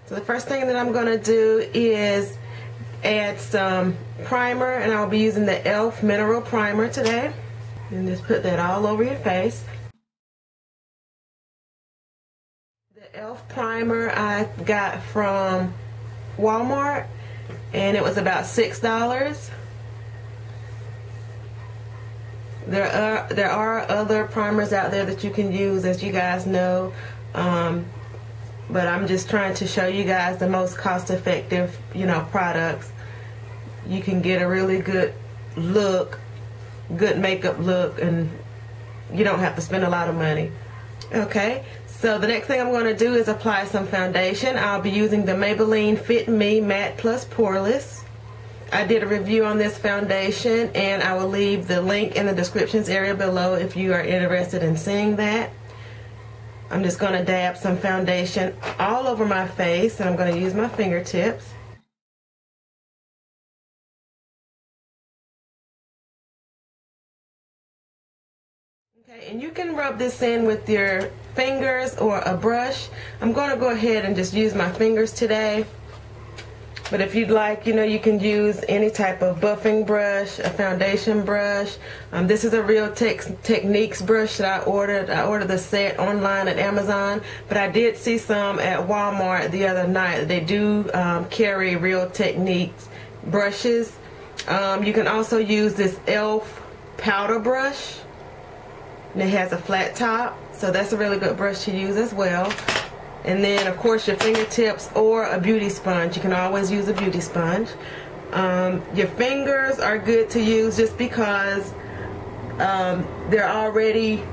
So the first thing that I'm going to do is add some primer, and I'll be using the e.l.f. Mineral Primer today. And just put that all over your face. The e.l.f. primer I got from Walmart, and it was about $6. There are other primers out there that you can use, as you guys know, but I'm just trying to show you guys the most cost-effective, products. You can get a really good look, good makeup look, and you don't have to spend a lot of money. Okay, so the next thing I'm going to do is apply some foundation. I'll be using the Maybelline Fit Me Matte Plus Poreless. I did a review on this foundation, and I will leave the link in the descriptions area below if you are interested in seeing that. I'm just going to dab some foundation all over my face, and I'm going to use my fingertips. Okay, and you can rub this in with your fingers or a brush. I'm going to go ahead and just use my fingers today. But if you'd like, you can use any type of buffing brush, a foundation brush. This is a Real Techniques brush that I ordered. I ordered the set online at Amazon, but I did see some at Walmart the other night. They do carry Real Techniques brushes. You can also use this e.l.f. powder brush, and it has a flat top, so that's a really good brush to use as well. And then, of course, your fingertips or a beauty sponge. You can always use a beauty sponge. Your fingers are good to use just because they're already,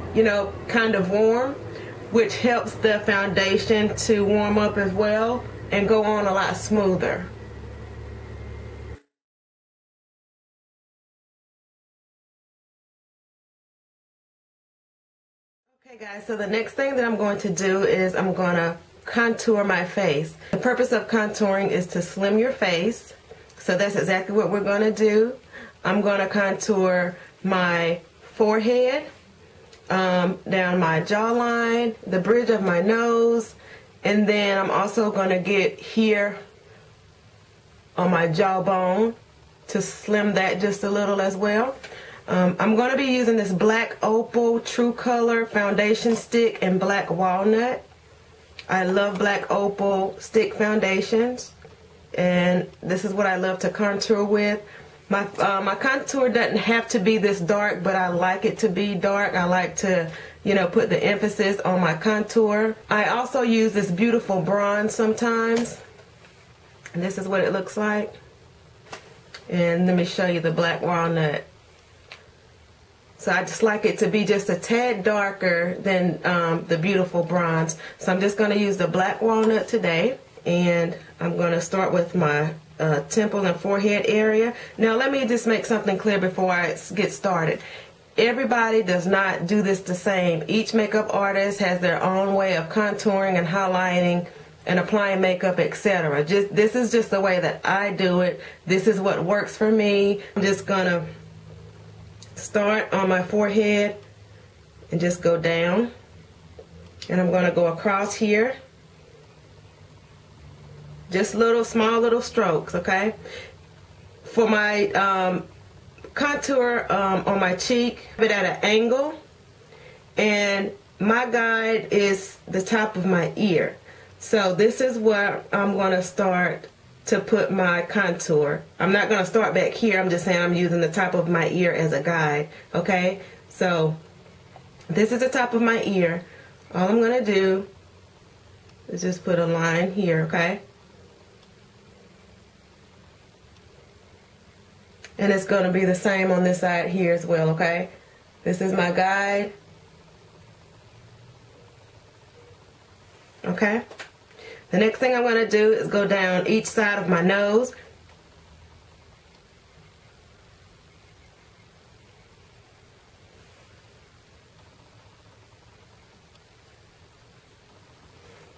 kind of warm, which helps the foundation to warm up as well and go on a lot smoother. Okay guys, so the next thing that I'm going to do is I'm going to contour my face. The purpose of contouring is to slim your face, so that's exactly what we're going to do. I'm going to contour my forehead, down my jawline, the bridge of my nose, and then I'm also going to get here on my jawbone to slim that just a little as well. I'm going to be using this Black Opal True Color foundation stick in Black Walnut. I love Black Opal stick foundations, and this is what I love to contour with. My contour doesn't have to be this dark, but I like it to be dark. I like to, put the emphasis on my contour. I also use this beautiful bronze sometimes, and this is what it looks like. And let me show you the Black Walnut. So I just like it to be just a tad darker than the beautiful bronze. So I'm just going to use the Black Walnut today. And I'm going to start with my temple and forehead area. Now let me just make something clear before I get started. Everybody does not do this the same. Each makeup artist has their own way of contouring and highlighting and applying makeup, etc. This is just the way that I do it. This is what works for me. I'm just going to start on my forehead and just go down, and I'm going to go across here, just small little strokes. Okay, for my contour on my cheek, but at an angle, and my guide is the top of my ear. So this is where I'm going to start to put my contour. I'm not going to start back here. I'm just saying I'm using the top of my ear as a guide. Okay, so this is the top of my ear. All I'm going to do is just put a line here. Okay, and it's going to be the same on this side here as well. Okay, this is my guide. Okay, the next thing I'm going to do is go down each side of my nose.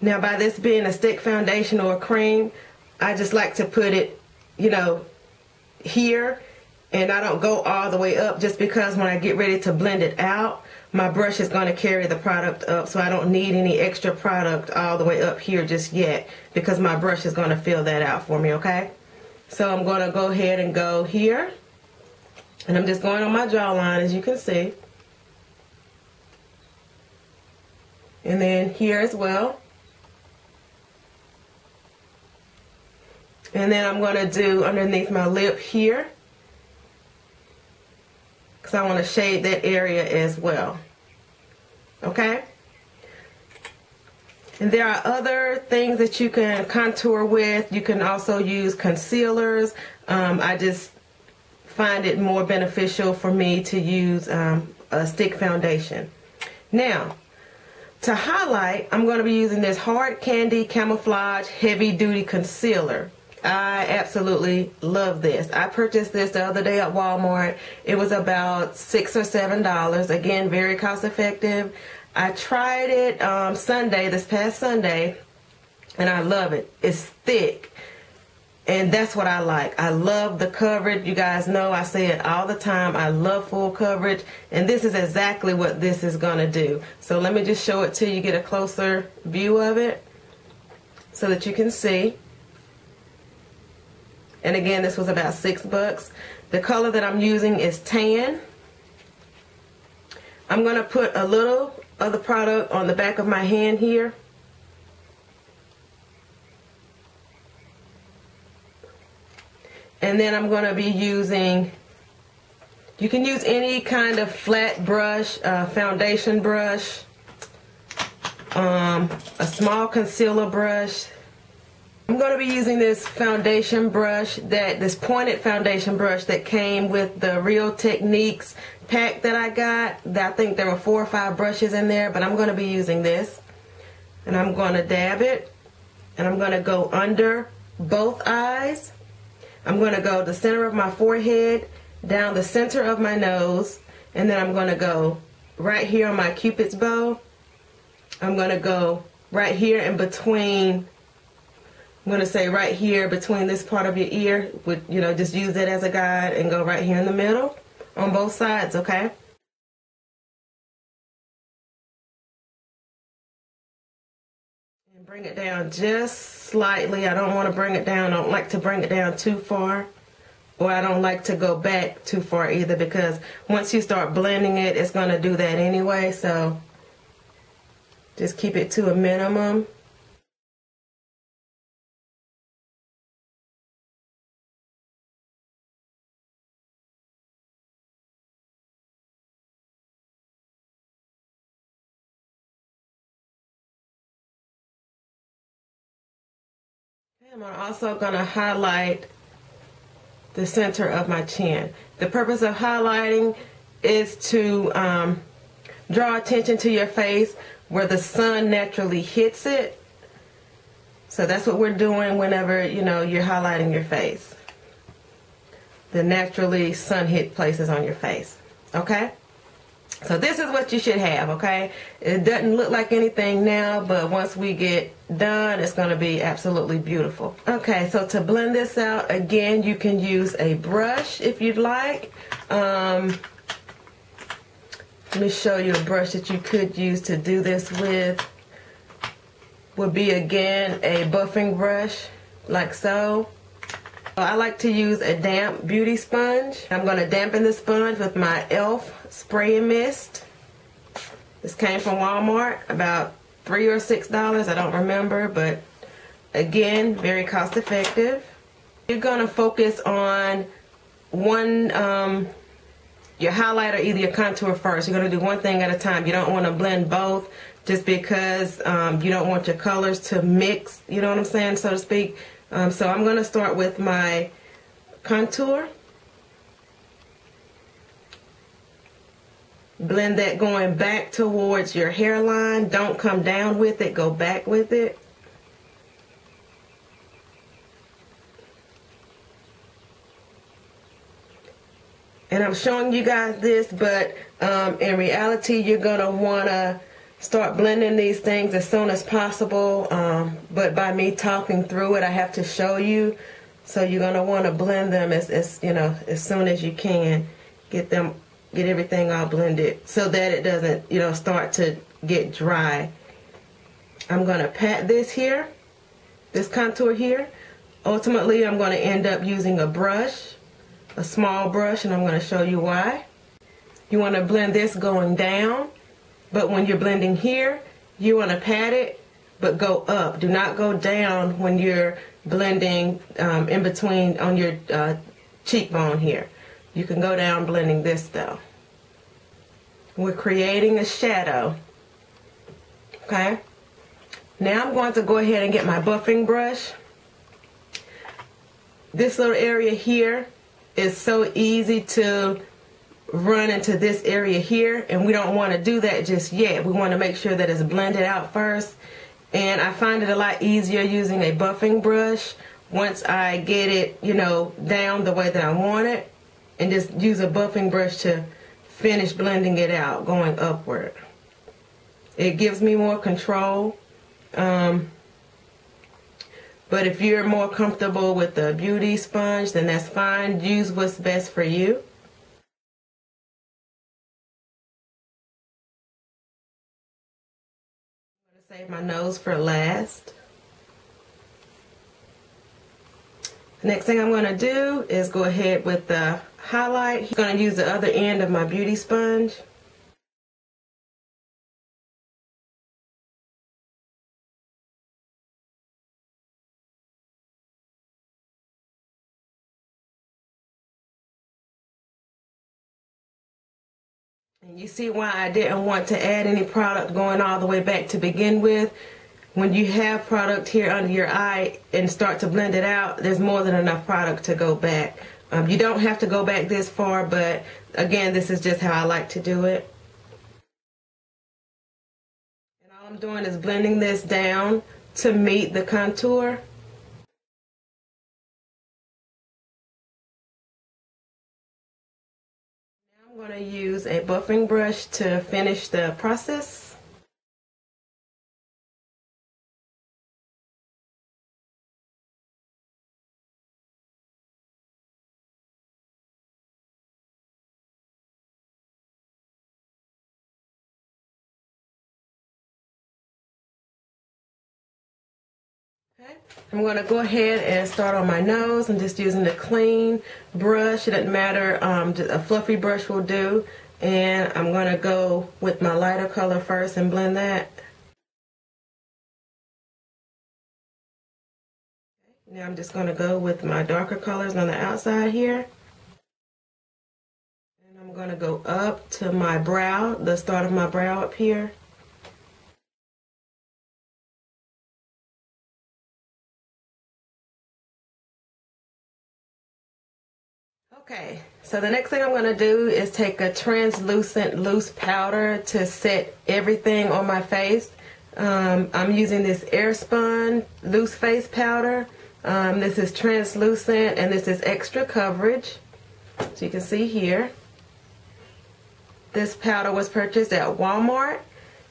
Now, by this being a stick foundation or a cream, I just like to put it, here, and I don't go all the way up just because when I get ready to blend it out, my brush is going to carry the product up, so I don't need any extra product all the way up here just yet because my brush is going to fill that out for me, okay? So I'm going to go ahead and go here, and I'm just going on my jawline, as you can see. And then here as well. And then I'm going to do underneath my lip here, because I want to shade that area as well. Okay? And there are other things that you can contour with. You can also use concealers. I just find it more beneficial for me to use a stick foundation. Now, to highlight, I'm going to be using this Hard Candy Camouflage Heavy Duty Concealer. I absolutely love this. I purchased this the other day at Walmart. It was about $6 or $7. Again, very cost effective. I tried it this past Sunday, and I love it. It's thick, and that's what I like. I love the coverage. You guys know I say it all the time. I love full coverage, and this is exactly what this is going to do. So let me just show it to you, get a closer view of it so that you can see. And again, this was about $6. The color that I'm using is tan. I'm going to put a little of the product on the back of my hand here. And then I'm going to be using, you can use any kind of flat brush, foundation brush, a small concealer brush. I'm going to be using this foundation brush, this pointed foundation brush that came with the Real Techniques pack that I got. I think there were 4 or 5 brushes in there, but I'm going to be using this. And I'm going to dab it, and I'm going to go under both eyes. I'm going to go the center of my forehead, down the center of my nose, and then I'm going to go right here on my Cupid's bow. I'm going to go right here in between. I'm going to say right here between this part of your ear, just use it as a guide, and go right here in the middle on both sides, okay? And bring it down just slightly. I don't want to bring it down. I don't like to bring it down too far, or I don't like to go back too far either, because once you start blending it, it's going to do that anyway, so just keep it to a minimum. I'm also going to highlight the center of my chin. The purpose of highlighting is to draw attention to your face where the sun naturally hits it. So that's what we're doing whenever you're highlighting your face. The naturally sun hit places on your face. Okay? So this is what you should have, okay? It doesn't look like anything now, but once we get done, it's going to be absolutely beautiful. Okay, so to blend this out, again, you can use a brush if you'd like. Let me show you a brush that you could use to do this with. Would be, again, a buffing brush, like so. I like to use a damp beauty sponge. I'm going to dampen the sponge with my e.l.f. spray and mist. This came from Walmart, about $3 or $6, I don't remember, but again, very cost effective. You're going to focus on one, your highlighter, either your contour first. You're going to do one thing at a time. You don't want to blend both just because you don't want your colors to mix, you know what I'm saying, so to speak. So I'm going to start with my contour. Blend that going back towards your hairline. Don't come down with it, go back with it. And I'm showing you guys this, but in reality, you're going to want to start blending these things as soon as possible. But by me talking through it, I have to show you. So you're going to want to blend them as you know, as soon as you can. Get everything all blended so that it doesn't, you know, start to get dry. I'm going to pat this here, this contour here. Ultimately, I'm going to end up using a brush, a small brush, and I'm going to show you why. You want to blend this going down, but when you're blending here, you want to pat it, but go up. Do not go down when you're blending in between on your cheekbone here. You can go down blending this though. We're creating a shadow. Okay. Now I'm going to go ahead and get my buffing brush. This little area here is so easy to run into this area here, and we don't want to do that just yet. We want to make sure that it's blended out first. And I find it a lot easier using a buffing brush once I get it, you know, down the way that I want it, and just use a buffing brush to finish blending it out going upward. It gives me more control. But if you're more comfortable with the beauty sponge, then that's fine. Use what's best for you. I'm going to save my nose for last. The next thing I'm going to do is go ahead with the highlight. I'm going to use the other end of my beauty sponge. And you see why I didn't want to add any product going all the way back to begin with. When you have product here under your eye and start to blend it out, there's more than enough product to go back. You don't have to go back this far, but again, this is just how I like to do it. And all I'm doing is blending this down to meet the contour. Now I'm going to use a buffing brush to finish the process. Okay. I'm going to go ahead and start on my nose. I'm just using a clean brush. It doesn't matter, just a fluffy brush will do. And I'm going to go with my lighter color first and blend that. Okay. Now I'm just going to go with my darker colors on the outside here. And I'm going to go up to my brow, the start of my brow up here. Okay, so the next thing I'm going to do is take a translucent loose powder to set everything on my face. I'm using this Airspun loose face powder. This is translucent and this is extra coverage. So you can see here. This powder was purchased at Walmart.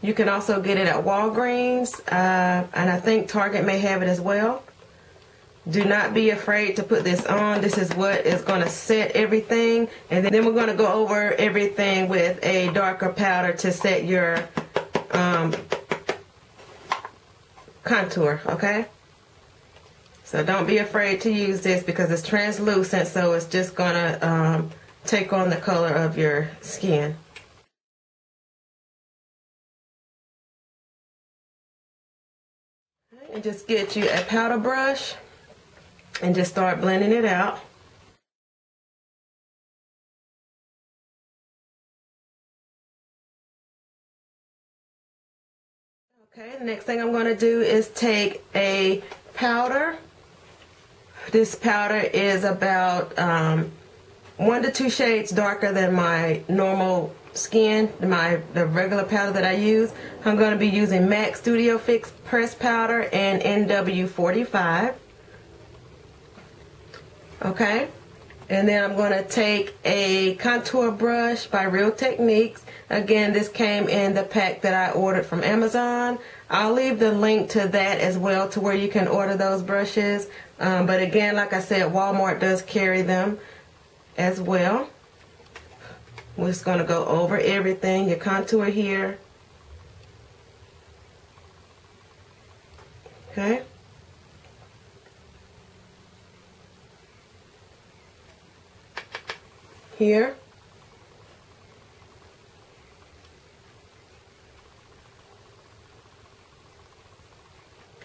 You can also get it at Walgreens, and I think Target may have it as well. Do not be afraid to put this on. This is what is going to set everything. And then we're going to go over everything with a darker powder to set your contour, okay? So don't be afraid to use this because it's translucent, so it's just going to take on the color of your skin. And just get you a powder brush and just start blending it out. Okay, the next thing I'm going to do is take a powder. This powder is about 1 to 2 shades darker than my normal skin, the regular powder that I use. I'm going to be using MAC Studio Fix Press Powder and NW45. Okay, and then I'm going to take a contour brush by Real Techniques. Again, this came in the pack that I ordered from Amazon. I'll leave the link to that as well, to where you can order those brushes. But again, like I said, Walmart does carry them as well. We're just going to go over everything. Your contour here. Okay. Here.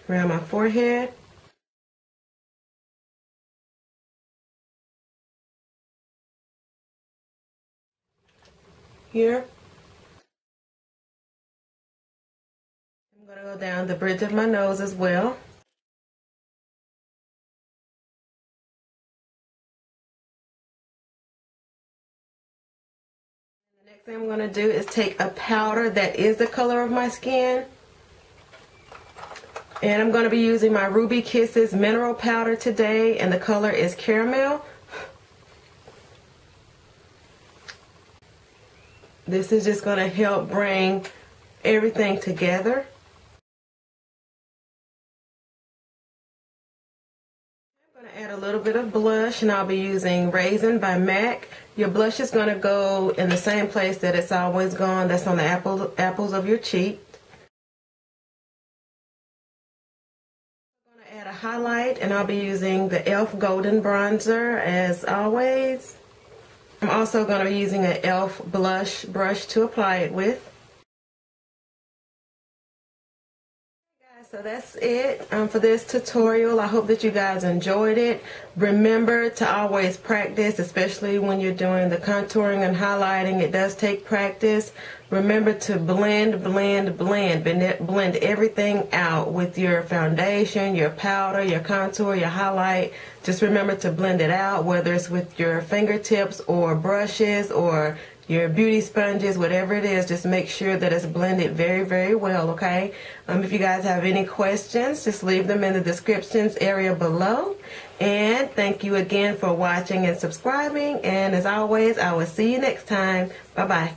Around my forehead. Here. I'm going to go down the bridge of my nose as well. And the next thing I'm going to do is take a powder that is the color of my skin. And I'm going to be using my Ruby Kisses mineral powder today, and the color is caramel. This is just going to help bring everything together. I'm going to add a little bit of blush, and I'll be using Raisin by MAC. Your blush is going to go in the same place that it's always gone. That's on the apples of your cheek. I'm going to add a highlight, and I'll be using the e.l.f. Golden Bronzer as always. I'm also going to be using an e.l.f. blush brush to apply it with. So that's it for this tutorial. I hope that you guys enjoyed it. Remember to always practice, especially when you're doing the contouring and highlighting. It does take practice. Remember to blend everything out with your foundation, your powder, your contour, your highlight. Just remember to blend it out, whether it's with your fingertips or brushes or your beauty sponges, whatever it is. Just make sure that it's blended very, very well, okay? If you guys have any questions, just leave them in the descriptions area below. And thank you again for watching and subscribing. And as always, I will see you next time. Bye-bye.